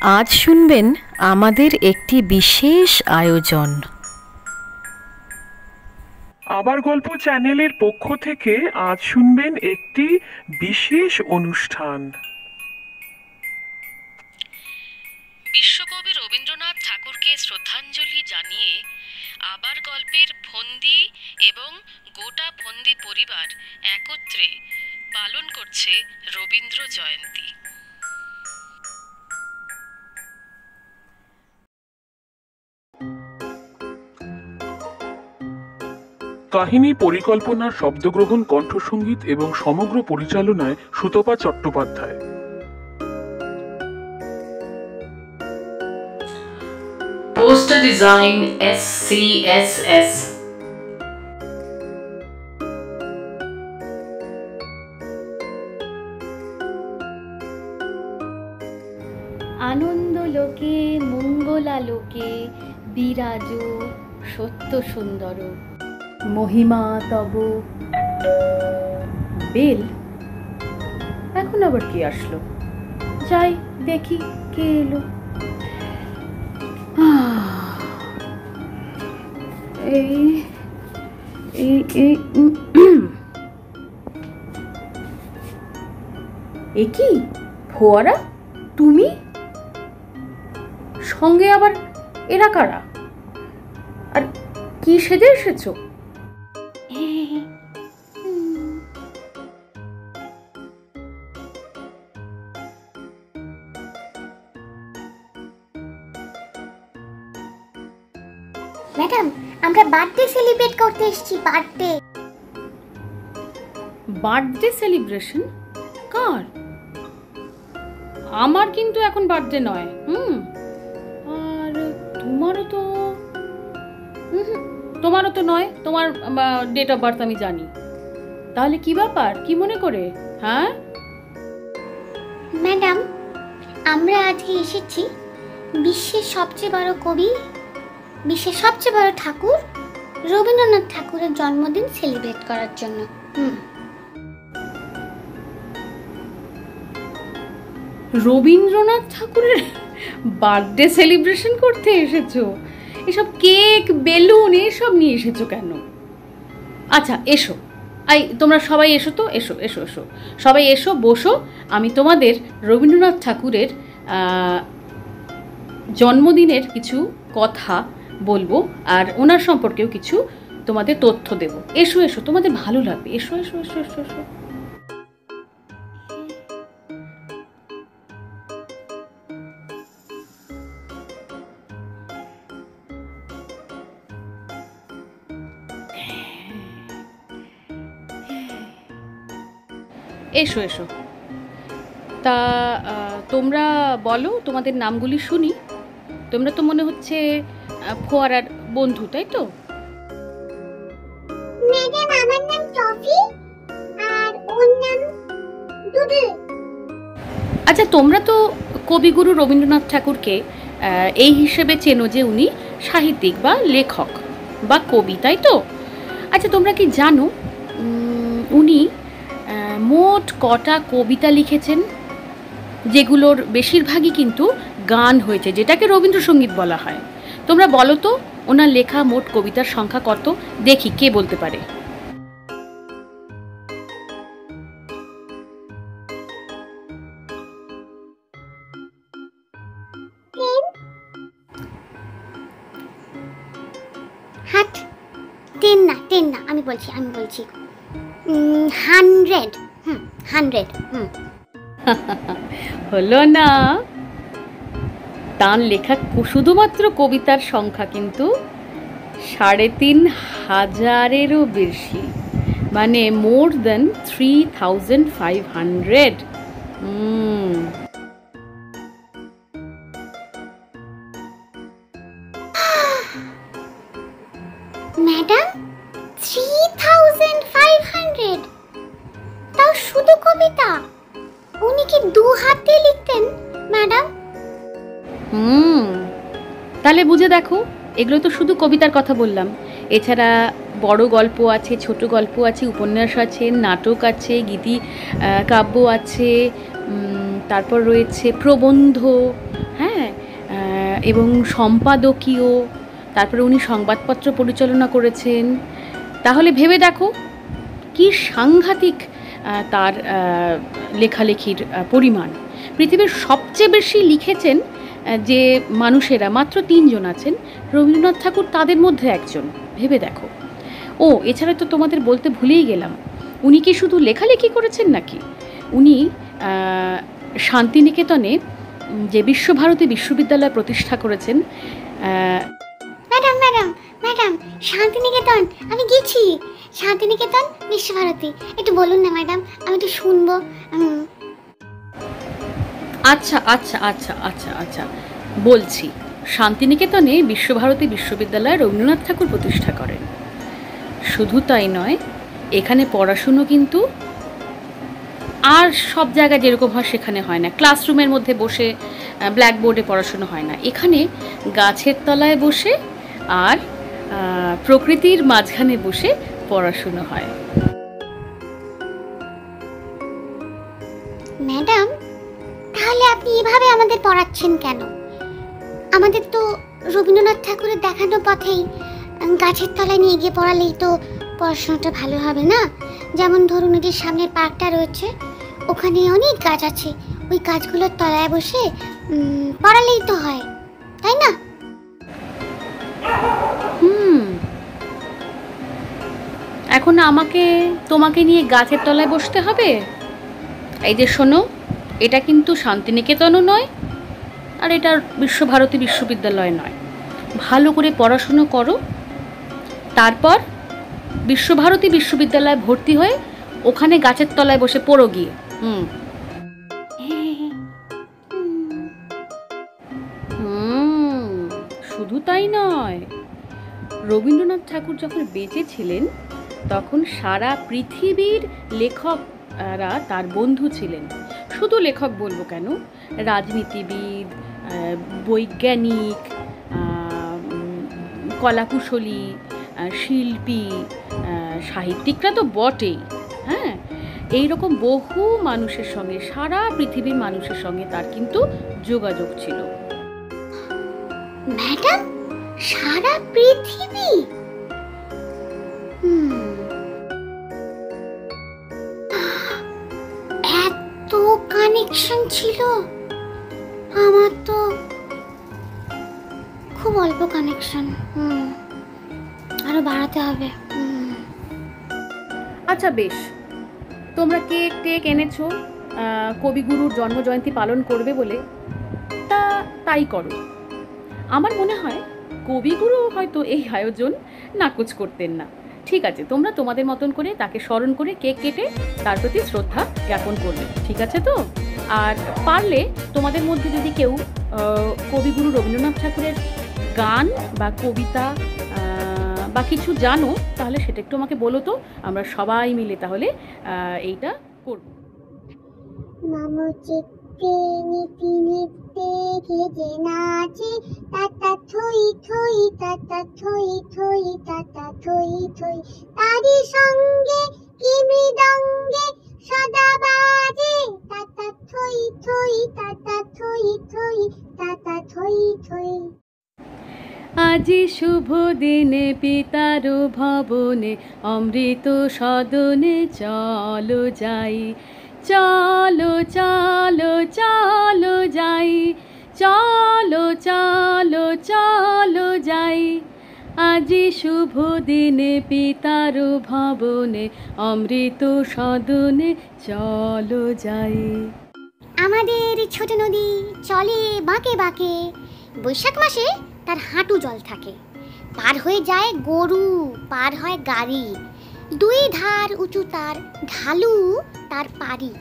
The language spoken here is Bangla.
আজ শুনবেন আমাদের একটি বিশেষ আয়োজন। আবার গল্প চ্যানেলের পক্ষ থেকে আজ শুনবেন একটি বিশেষ অনুষ্ঠান। বিশ্বকবি রবীন্দ্রনাথ ঠাকুরকে শ্রদ্ধাঞ্জলি জানিয়ে আবার গল্পের ফন্দি এবং গোটা ফন্দি পরিবার একত্রে পালন করছে রবীন্দ্র জয়ন্তী। কাহিনী পরিকল্পনা, শব্দগ্রহণ, কণ্ঠসঙ্গীত এবং সমগ্র পরিচালনায় Sutapa Chattopadhyay. Poster design SCSS। আনন্দ লোকে মঙ্গলালোকে বিরাজ সত্য সুন্দর, মহিমা তব। বেল, এখন আবার কি আসলো? যাই দেখি কে এলো। এই এই এই এ কি ফোয়ারা, তুমি? সঙ্গে আবার এরা কারা? আর কি সেজে এসেছো? ম্যাডাম, আমরা বার্থডে সেলিব্রেট করতে এসেছি। Birthday celebration? কার? আমার কিন্তু এখন বার্থডে নয়। আর তোমারও তো নয়। তোমার ডেট অফ বার্থ আমি জানি। তাহলে কি ব্যাপার, কি মনে করে? হ্যাঁ ম্যাডাম, আমরা আজকে এসেছি বিশ্বের সবচেয়ে বড় কবি, বিশ্বের সবচেয়ে বড় ঠাকুর রবীন্দ্রনাথ ঠাকুরের জন্মদিন সেলিব্রেট করার জন্য। রবীন্দ্রনাথ ঠাকুরের বার্থডে সেলিব্রেশন করতে এসেছো? এসব কেক, বেলুন এসব নিয়ে এসেছো কেন? আচ্ছা এসো, তোমরা সবাই এসো তো, এসো এসো এসো, সবাই এসো, বসো। আমি তোমাদের রবীন্দ্রনাথ ঠাকুরের জন্মদিনের কিছু কথা বলবো আর ওনার সম্পর্কেও কিছু তোমাদের তথ্য দেব। এসো এসো, তোমাদের ভালো লাগবে। এসো এসো এসো এসো এসো। এসো এসো। তা তোমরা বলো, তোমাদের নামগুলি শুনি। তোমরা তো মনে হচ্ছে ফোয়ারার বন্ধু, তাই তো? ম্যাডাম, আমার নাম টফি আর ওর নাম ডুডল। আচ্ছা, তোমরা তো কবিগুরু রবীন্দ্রনাথ ঠাকুরকে এই হিসেবে চেনো যে উনি সাহিত্যিক বা লেখক বা কবি, তাই তো? আচ্ছা, তোমরা কি জানো উনি মোট কটা কবিতা লিখেছেন, যেগুলোর বেশিরভাগই কিন্তু গান হয়েছে, যেটাকে রবীন্দ্রসঙ্গীত বলা হয়? তোমরা বলো তো ওনার লেখা মোট কবিতার সংখ্যা কত? দেখি কে বলতে পারে। হাট, 10 না, আমি বলছি 100। 100। হলো না? তার লেখা শুধুমাত্র কবিতার সংখ্যা কিন্তু 3500-এরও বেশি, মানে মোর দেন 3500। ম্যাডাম, 3500? তাও শুধু কবিতা? উনি কি 2 হাত দিয়ে লিখতেন ম্যাডাম? তাহলে বুঝে দেখো, এগুলো তো শুধু কবিতার কথা বললাম। এছাড়া বড় গল্প আছে, ছোট গল্প আছে, উপন্যাস আছে, নাটক আছে, গীতি কাব্য আছে, তারপর রয়েছে প্রবন্ধ, হ্যাঁ, এবং সম্পাদকীয়, তারপরে উনি সংবাদপত্র পরিচালনা করেছেন। তাহলে ভেবে দেখো কি সাংঘাতিক তার লেখালেখির পরিমাণ। পৃথিবীর সবচেয়ে বেশি লিখেছেন যে মানুষেরা মাত্র 3 জন আছেন, রবীন্দ্রনাথ ঠাকুর তাদের মধ্যে একজন। ভেবে দেখো। ও এছাড়া তো তোমাদের বলতে ভুলেই গেলাম, উনি কি শুধু লেখালেখি করেছেন নাকি, উনি শান্তিনিকেতনে যে বিশ্বভারতী বিশ্ববিদ্যালয় প্রতিষ্ঠা করেছেন। ম্যাডাম ম্যাডাম ম্যাডাম, শান্তিনিকেতন আমি গেছি, শান্তিনিকেতন বিশ্বভারতী, একটু বলুন না ম্যাডাম, আমি একটু শুনবো। আচ্ছা আচ্ছা আচ্ছা আচ্ছা আচ্ছা বলছি। শান্তিনিকেতনে বিশ্বভারতী বিশ্ববিদ্যালয় রবীন্দ্রনাথ ঠাকুর প্রতিষ্ঠা করেন। শুধু তাই নয়, এখানে পড়াশুনো কিন্তু আর সব জায়গায় যেরকম হয় সেখানে হয় না। ক্লাসরুমের মধ্যে বসে ব্ল্যাকবোর্ডে পড়াশুনো হয় না, এখানে গাছের তলায় বসে আর প্রকৃতির মাঝখানে বসে পড়াশুনো হয়। ম্যাডাম, তাহলে আপনি এভাবে আমাদের পড়াচ্ছেন কেন? আমাদের তো রবীন্দ্রনাথ ঠাকুরের দেখানো পথেই গাছের তলায় নিয়ে গিয়ে পড়ালেই তো পড়াশোনাটা ভালো হবে না? যেমন ধরুন, ওই যে সামনের পার্কটা রয়েছে, ওখানে অনেক গাছ আছে, ওই গাছগুলোর তলায় বসে পড়ালেই তো হয়, তাই না? এখন তোমাকে নিয়ে গাছের তলায় বসতে হবে? এই যে শোনো, এটা কিন্তু শান্তিনিকেতনও নয়, আর এটা বিশ্বভারতী বিশ্ববিদ্যালয় নয়। ভালো করে পড়াশুনো করো, তারপর বিশ্বভারতী বিশ্ববিদ্যালয়ে ভর্তি হয়ে ওখানে গাছের তলায় বসে পড়ো গিয়ে। শুধু তাই নয়, রবীন্দ্রনাথ ঠাকুর যখন বেঁচে ছিলেন তখন সারা পৃথিবীর লেখকরা তার বন্ধু ছিলেন। শুধু লেখক বলবো কেন, রাজনীতিবিদ, বৈজ্ঞানিক, কলাকুশলী, শিল্পী, সাহিত্যিকরা তো বটেই। হ্যাঁ, এইরকম বহু মানুষের সঙ্গে, সারা পৃথিবীর মানুষের সঙ্গে তার কিন্তু যোগাযোগ ছিল। ম্যাডাম, সারা পৃথিবী? এত কানেকশন ছিল, আমার তো খুব অল্প কানেকশন, আরো বাড়াতে হবে। আচ্ছা বেশ, তোমরা কেক টেক এনেছো কবিগুরুর জন্মজয়ন্তী পালন করবে বলে, তাই করো। আমার মনে হয় কবিগুরু হয়তো এই আয়োজন নাকচ করতেন না। ঠিক আছে, তোমরা তোমাদের মতন করে তাকে স্মরণ করে কেক কেটে তার প্রতি শ্রদ্ধা জ্ঞাপন করবে, ঠিক আছে তো? আর পারলে তোমাদের মধ্যে যদি কেউ কবিগুরু রবীন্দ্রনাথ ঠাকুরের গান বা কবিতা বা কিছু জানো, তাহলে সেটা একটু আমাকে বলো তো, আমরা সবাই মিলে তাহলে এইটা করব। নীতি নিত্যে ঘেজে নাচে, তাতা থই থই, তাতা থই থই, তাতা থই থই, তারি সঙ্গে কি মৃদঙ্গে সদা বাজে, তাতা থই থই, তাতা থই থই, তাতা থই থই। আজি শুভ দিনে পিতার ভবনে, অমৃত সদনে চলো যাই, চলো চলো চলো যাই, চলো চলো চলো যাই। আজি শুভ দিনে পিতার ভবনে, অমৃত সদনে চলো যাই। আমাদের ছোট নদী চলে বাঁকে বাঁকে, বৈশাখ মাসে তার হাঁটু জল থাকে, পার হয়ে যায় গরু, পার হয় গাড়ি, দুই ধার উঁচু তার, ঢালু তার পারি।